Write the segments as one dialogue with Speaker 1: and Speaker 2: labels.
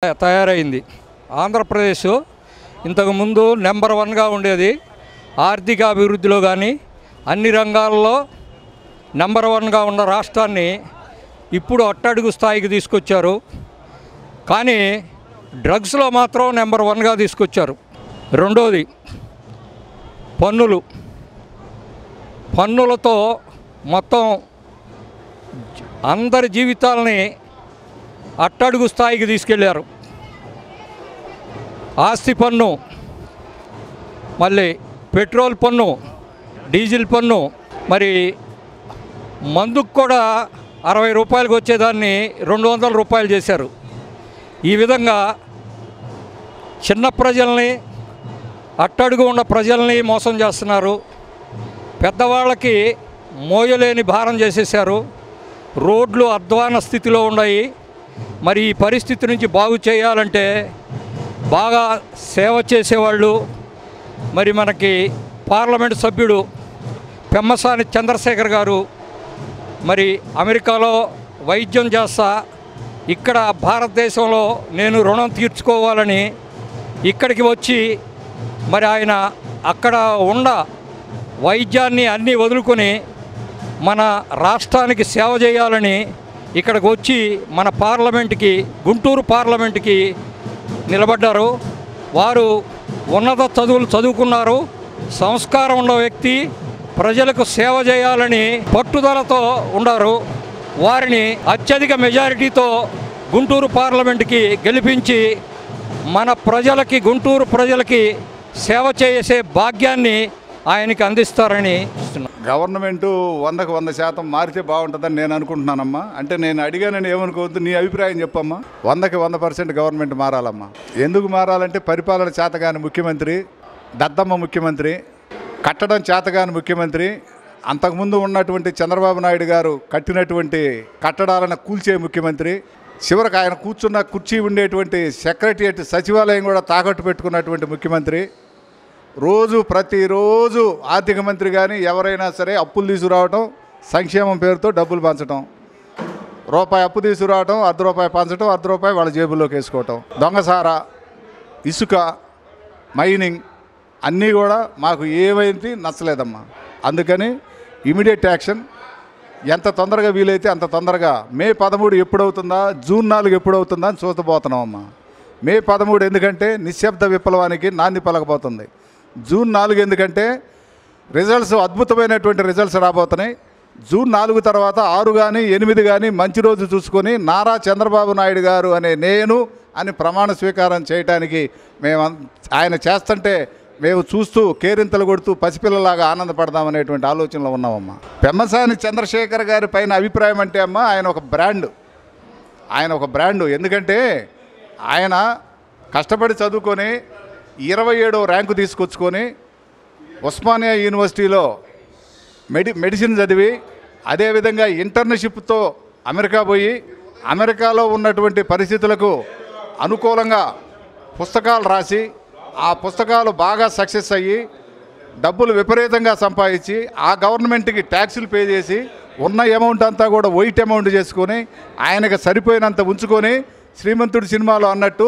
Speaker 1: తయారైంది. ఆంధ్రప్రదేశ్ ఇంతకుముందు నెంబర్ 1గా ఉండేది. ఆర్థిక అభివృద్ధిలో కానీ అన్ని రంగాల్లో నెంబర్ 1గా ఉన్న రాష్ట్రాన్ని ఇప్పుడు అట్టడుగు స్థాయికి తీసుకొచ్చారు. కానీ డ్రగ్స్లో మాత్రం నెంబర్ 1గా తీసుకొచ్చారు. రెండోది పన్నులతో మొత్తం అందరి జీవితాలని అట్టడుగు స్థాయికి తీసుకెళ్లారు. ఆస్తి పన్ను, మళ్ళీ పెట్రోల్ పన్ను, డీజిల్ పన్ను, మరి మందుకు కూడా 60 రూపాయలకు వచ్చేదాన్ని 200 రూపాయలు చేశారు. ఈ విధంగా చిన్న ప్రజల్ని, అట్టడుగు ఉన్న ప్రజల్ని మోసం చేస్తున్నారు. పెద్దవాళ్ళకి మోయలేని భారం చేసేసారు. రోడ్లు అధ్వాన స్థితిలో ఉన్నాయి. మరి ఈ పరిస్థితి నుంచి బాగు చేయాలంటే బాగా సేవ చేసేవాళ్ళు, మరి మనకి పార్లమెంట్ సభ్యుడు పెమ్మసాని చంద్రశేఖర్ గారు మరి అమెరికాలో వైద్యం చేస్తా ఇక్కడ భారతదేశంలో నేను రుణం తీర్చుకోవాలని ఇక్కడికి వచ్చి మరి ఆయన అక్కడ ఉన్న వైద్యాన్ని అన్నీ వదులుకొని మన రాష్ట్రానికి సేవ చేయాలని ఇక్కడికి వచ్చి మన పార్లమెంట్కి, గుంటూరు పార్లమెంట్కి నిలబడ్డారు. వారు ఉన్నత చదువులు చదువుకున్నారు, సంస్కారం ఉన్న వ్యక్తి, ప్రజలకు సేవ చేయాలని పట్టుదలతో ఉన్నారు. వారిని అత్యధిక మెజారిటీతో గుంటూరు పార్లమెంట్కి గెలిపించి మన ప్రజలకి, గుంటూరు ప్రజలకి సేవ చేసే భాగ్యాన్ని ఆయనకి అందిస్తారని ఇస్తున్నాను.
Speaker 2: గవర్నమెంటు 100కు 100% మారితే బాగుంటుందని నేను అనుకుంటున్నానమ్మా. అంటే నేను అడిగానని ఏమనుకోవద్దు, నీ అభిప్రాయం చెప్పమ్మా. 100కి 100% గవర్నమెంట్ మారాలమ్మా. ఎందుకు మారాలంటే పరిపాలన చేతగాని ముఖ్యమంత్రి, దద్దమ్మ ముఖ్యమంత్రి, కట్టడం చేతగాని ముఖ్యమంత్రి, అంతకుముందు ఉన్నటువంటి చంద్రబాబు నాయుడు గారు కట్టినటువంటి కట్టడాలను కూల్చే ముఖ్యమంత్రి, చివరికి ఆయన కూర్చున్న కుర్చీ ఉండేటువంటి సెక్రటరియట్ సచివాలయం కూడా తాకట్టు పెట్టుకున్నటువంటి ముఖ్యమంత్రి, ప్రతిరోజు ఆర్థిక మంత్రి కానీ ఎవరైనా సరే అప్పులు తీసుకురావటం, సంక్షేమం పేరుతో డబ్బులు పంచడం, రూపాయి అప్పు తీసుకురావటం, ₹1 పంచడం, ₹1 వాళ్ళ జేబుల్లోకి వేసుకోవటం, దొంగసారా, ఇసుక, మైనింగ్ అన్నీ కూడా మాకు ఏమైంది నచ్చలేదమ్మా. అందుకని ఇమీడియట్ యాక్షన్ ఎంత తొందరగా వీలైతే అంత తొందరగా మే 13 ఎప్పుడవుతుందా, జూన్ 4 ఎప్పుడవుతుందా అని చూస్తపోతున్నామమ్మా. మే 13 ఎందుకంటే నిశ్శబ్ద విప్లవానికి నాంది పలకబోతుంది. జూన్ 4 ఎందుకంటే రిజల్ట్స్, అద్భుతమైనటువంటి రిజల్ట్స్ రాబోతున్నాయి. జూన్ 4 తర్వాత 6 కానీ 8 కానీ మంచి రోజు చూసుకొని నారా చంద్రబాబు నాయుడు గారు అనే నేను అని ప్రమాణ స్వీకారం చేయడానికి ఆయన చేస్తుంటే మేము చూస్తూ కేరింతలు కొడుతూ పసిపిల్లలాగా ఆనందపడదామనేటువంటి ఆలోచనలో ఉన్నామమ్మా. పెమ్మసాని చంద్రశేఖర్ గారి పైన అభిప్రాయం అంటే అమ్మా, ఆయన ఒక బ్రాండు. ఎందుకంటే ఆయన కష్టపడి చదువుకొని 27వ ర్యాంకు తీసుకొచ్చుకొని ఉస్మానియా యూనివర్సిటీలో మెడిసిన్ చదివి, అదేవిధంగా ఇంటర్న్షిప్తో అమెరికా పోయి అమెరికాలో ఉన్నటువంటి పరిస్థితులకు అనుకూలంగా పుస్తకాలు రాసి ఆ పుస్తకాలు బాగా సక్సెస్ అయ్యి డబ్బులు విపరీతంగా సంపాదించి ఆ గవర్నమెంట్కి ట్యాక్సులు పే చేసి ఉన్న అమౌంట్ అంతా కూడా వైట్ అమౌంట్ చేసుకొని ఆయనకు సరిపోయినంత ఉంచుకొని శ్రీమంతుడి సినిమాలో అన్నట్టు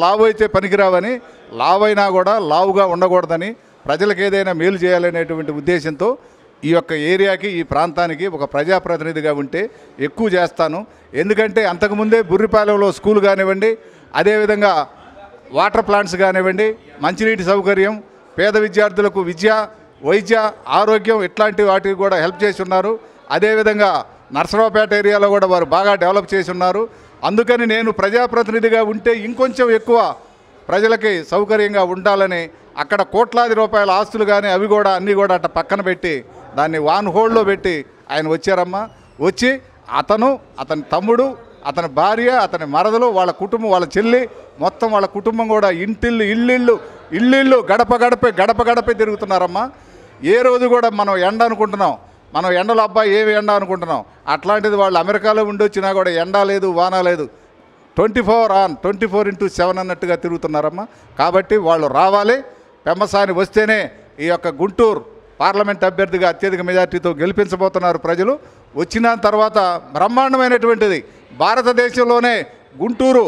Speaker 2: లావు అయితే పనికిరావని, లావైనా కూడా లావుగా ఉండకూడదని, ప్రజలకు ఏదైనా మేలు చేయాలనేటువంటి ఉద్దేశంతో ఈ యొక్క ఏరియాకి, ఈ ప్రాంతానికి ఒక ప్రజాప్రతినిధిగా ఉంటే ఎక్కువ చేస్తాను. ఎందుకంటే అంతకుముందే బుర్రిపాలెంలో స్కూల్ కానివ్వండి, అదేవిధంగా వాటర్ ప్లాంట్స్ కానివ్వండి, మంచినీటి సౌకర్యం, పేద విద్యార్థులకు విద్య, వైద్య, ఆరోగ్యం ఇట్లాంటి వాటికి కూడా హెల్ప్ చేసి ఉన్నారు. అదేవిధంగా నర్సరావుపేట ఏరియాలో కూడా వారు బాగా డెవలప్ చేసి ఉన్నారు. అందుకని నేను ప్రజాప్రతినిధిగా ఉంటే ఇంకొంచెం ఎక్కువ ప్రజలకి సౌకర్యంగా ఉండాలని అక్కడ కోట్లాది రూపాయల ఆస్తులు కానీ అవి కూడా అన్నీ కూడా అట్ట పక్కన పెట్టి దాన్ని వాన్ హోల్డ్లో పెట్టి ఆయన వచ్చారమ్మా. వచ్చి అతని తమ్ముడు, అతని భార్య, అతని మరదలు, వాళ్ళ కుటుంబం, వాళ్ళ చెల్లి, మొత్తం వాళ్ళ కుటుంబం కూడా ఇల్లు గడప తిరుగుతున్నారమ్మా. ఏ రోజు కూడా మనం ఎండ అనుకుంటున్నాం, మనం ఎండలో అబ్బాయి ఏమి ఎండ అనుకుంటున్నాం, అట్లాంటిది వాళ్ళు అమెరికాలో ఉండి వచ్చినా కూడా ఎండ లేదు, వాన లేదు, 24/7 అన్నట్టుగా తిరుగుతున్నారమ్మా. కాబట్టి వాళ్ళు రావాలి. పెమ్మసాని వస్తేనే ఈ యొక్క గుంటూరు పార్లమెంట్ అభ్యర్థిగా అత్యధిక మెజార్టీతో గెలిపించబోతున్నారు ప్రజలు. వచ్చిన తర్వాత బ్రహ్మాండమైనటువంటిది భారతదేశంలోనే గుంటూరు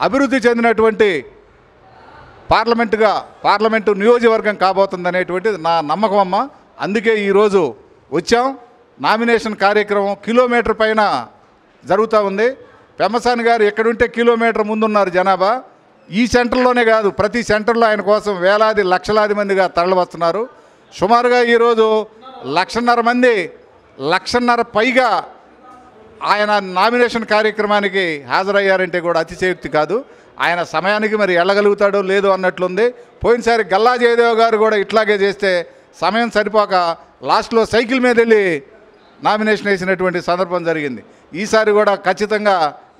Speaker 2: అభివృద్ధి చెందినటువంటి పార్లమెంటు నియోజకవర్గం కాబోతుందనేటువంటిది నా నమ్మకం అమ్మ. అందుకే ఈరోజు వచ్చాం. నామినేషన్ కార్యక్రమం కిలోమీటర్ పైన జరుగుతూ ఉంది. పెమ్మసాని గారు ఎక్కడుంటే కిలోమీటర్ ముందున్నారు జనాభా. ఈ సెంటర్లోనే కాదు, ప్రతి సెంటర్లో ఆయన కోసం వేలాది లక్షలాది మందిగా తరలి వస్తున్నారు. సుమారుగా ఈరోజు 1,50,000 మంది, 1,50,000 పైగా ఆయన నామినేషన్ కార్యక్రమానికి హాజరయ్యారంటే కూడా అతిశయోక్తి కాదు. ఆయన సమయానికి మరి వెళ్ళగలుగుతాడో లేదో అన్నట్లుంది. పోయినసారి గల్లా జయదేవ్ గారు కూడా ఇట్లాగే చేస్తే సమయం సరిపోక లాస్ట్లో సైకిల్ మీద వెళ్ళి నామినేషన్ వేసినటువంటి సందర్భం జరిగింది. ఈసారి కూడా ఖచ్చితంగా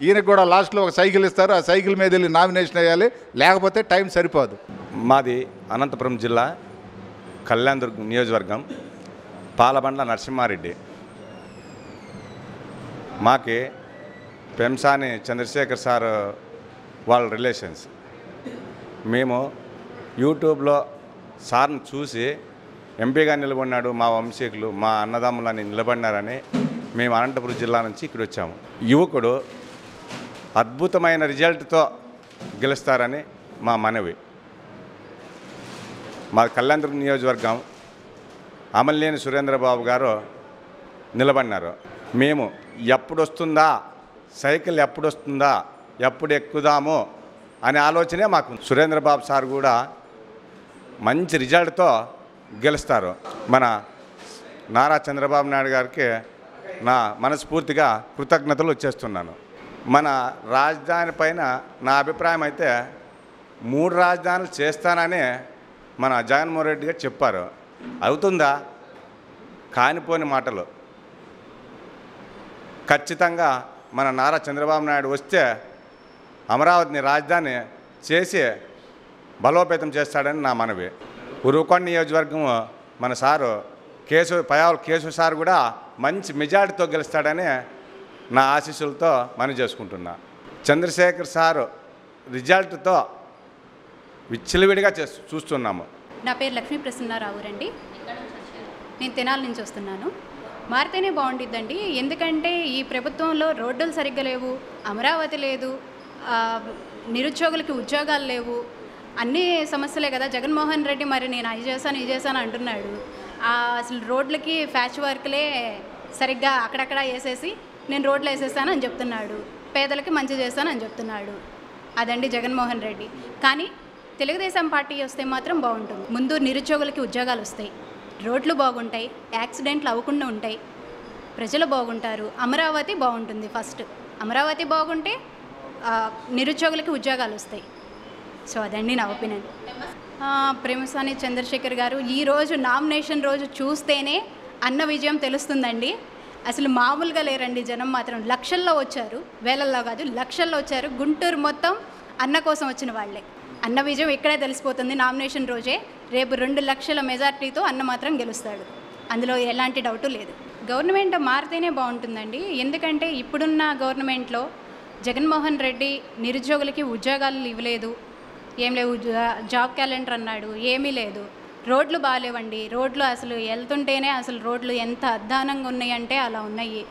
Speaker 2: ఈయనకు కూడా లాస్ట్లో ఒక సైకిల్ ఇస్తారు. ఆ సైకిల్ మీద వెళ్ళి నామినేషన్ వేయాలి, లేకపోతే టైం సరిపోదు.
Speaker 3: మాది అనంతపురం జిల్లా కళ్యాణదుర్గం నియోజకవర్గం, పాలబండ్ల నరసింహారెడ్డి. మాకి పెంసాని చంద్రశేఖర్ సార్ వాళ్ళ రిలేషన్స్. మేము యూట్యూబ్లో సార్ని చూసి ఎంపీగా నిలబడినాడు, మా వంశీకులు మా అన్నదమ్ములని నిలబడినారని మేము అనంతపురం జిల్లా నుంచి ఇక్కడ వచ్చాము. యువకుడు అద్భుతమైన రిజల్ట్తో గెలుస్తారని మా మనవి. మా కళ్యాణదుర్గం నియోజకవర్గం అమల్లేని సురేంద్రబాబు గారు నిలబడినారు. మేము ఎప్పుడు వస్తుందా సైకిల్, ఎప్పుడు వస్తుందా, ఎప్పుడు ఎక్కుదాము అనే ఆలోచనే మాకు. సురేంద్రబాబు సార్ కూడా మంచి రిజల్ట్తో గెలుస్తారు. మన నారా చంద్రబాబు నాయుడు గారికి నా మనస్ఫూర్తిగా కృతజ్ఞతలు చేస్తున్నాను. మన రాజధాని పైన నా అభిప్రాయం అయితే 3 రాజధానులు చేస్తానని మన జగన్మోహన్ రెడ్డి గారు చెప్పారు. అవుతుందా? కానిపోని మాటలు. ఖచ్చితంగా మన నారా చంద్రబాబు నాయుడు వస్తే అమరావతిని రాజధాని చేసి బలోపేతం చేస్తాడని నా మనవి. ఉరుకొండ నియోజకవర్గం మన సారు పయావుల కేశవ సార్ కూడా మంచి మెజార్టీతో గెలుస్తాడని నా ఆశీస్సులతో మనవి చేసుకుంటున్నా. చంద్రశేఖర్ సారు రిజల్ట్తో విచ్చలవిడిగా చూస్తున్నాము.
Speaker 4: నా పేరు లక్ష్మీ ప్రసన్నారావు రండి. నేను తెనాలి నుంచి వస్తున్నాను. మారితేనే బాగుండిద్దండి. ఎందుకంటే ఈ ప్రభుత్వంలో రోడ్డులు సరిగ్గా లేవు, అమరావతి లేదు, నిరుద్యోగులకి ఉద్యోగాలు లేవు, అన్ని సమస్యలే కదా. జగన్మోహన్ రెడ్డి మరి నేను అది చేశాను అంటున్నాడు. అసలు రోడ్లకి ప్యాచ్ వర్క్లే సరిగ్గా అక్కడక్కడ వేసేసి నేను రోడ్లు వేసేసాను అని చెప్తున్నాడు. పేదలకి మంచి చేస్తానని చెప్తున్నాడు. అదండి జగన్మోహన్ రెడ్డి. కానీ తెలుగుదేశం పార్టీ వస్తే మాత్రం బాగుంటుంది. ముందు నిరుద్యోగులకి ఉద్యోగాలు వస్తాయి, రోడ్లు బాగుంటాయి, యాక్సిడెంట్లు అవ్వకుండా ఉంటాయి, ప్రజలు బాగుంటారు, అమరావతి బాగుంటుంది. ఫస్ట్ అమరావతి బాగుంటే నిరుద్యోగులకి ఉద్యోగాలు వస్తాయి. సో అదండి నా ఒపీనియన్. ప్రేమసాని చంద్రశేఖర్ గారు ఈరోజు నామినేషన్ రోజు చూస్తేనే అన్న విజయం తెలుస్తుందండి. అసలు మామూలుగా లేరండి. జనం మాత్రం లక్షల్లో వచ్చారు, వేలల్లో కాదు లక్షల్లో వచ్చారు. గుంటూరు మొత్తం అన్న కోసం వచ్చిన వాళ్ళే. అన్న విజయం ఇక్కడే తెలిసిపోతుంది నామినేషన్ రోజే. రేపు 2 లక్షల మెజార్టీతో అన్న మాత్రం గెలుస్తాడు, అందులో ఎలాంటి డౌటు లేదు. గవర్నమెంట్ మారితేనే బాగుంటుందండి. ఎందుకంటే ఇప్పుడున్న గవర్నమెంట్లో జగన్మోహన్ రెడ్డి నిరుద్యోగులకి ఉద్యోగాలు ఇవ్వలేదు, ఏం లేవు, జాబ్ క్యాలెండర్ అన్నాడు, ఏమీ లేదు. రోడ్లు బాగాలేవండి. రోడ్లు అసలు వెళ్తుంటేనే అసలు రోడ్లు ఎంత అధ్వానంగా ఉన్నాయంటే అలా ఉన్నాయి.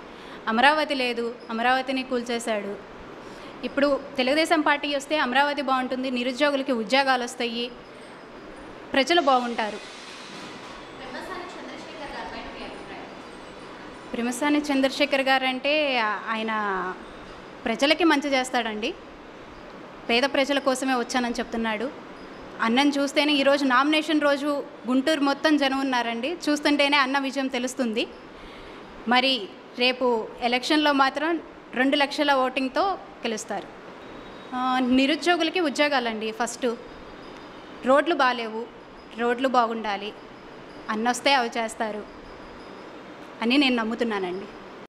Speaker 4: అమరావతి లేదు, అమరావతిని కూల్చేశాడు. ఇప్పుడు తెలుగుదేశం పార్టీ వస్తే అమరావతి బాగుంటుంది, నిరుద్యోగులకి ఉద్యోగాలు వస్తాయి, ప్రజలు బాగుంటారు. ప్రేమసాని చంద్రశేఖర్ గారు అంటే ఆయన ప్రజలకి మంచి చేస్తాడండి. పేద ప్రజల కోసమే వచ్చానని చెప్తున్నాడు. అన్నం చూస్తేనే ఈరోజు నామినేషన్ రోజు గుంటూరు మొత్తం జనం ఉన్నారండి. చూస్తుంటేనే అన్న విజయం తెలుస్తుంది. మరి రేపు ఎలక్షన్లో మాత్రం 2 లక్షల ఓటింగ్తో గెలుస్తారు. నిరుద్యోగులకి ఉద్యోగాలండి. ఫస్ట్ రోడ్లు బాగాలేవు, రోడ్లు బాగుండాలి, అన్న వస్తే అవి చేస్తారు అని నేను నమ్ముతున్నానండి.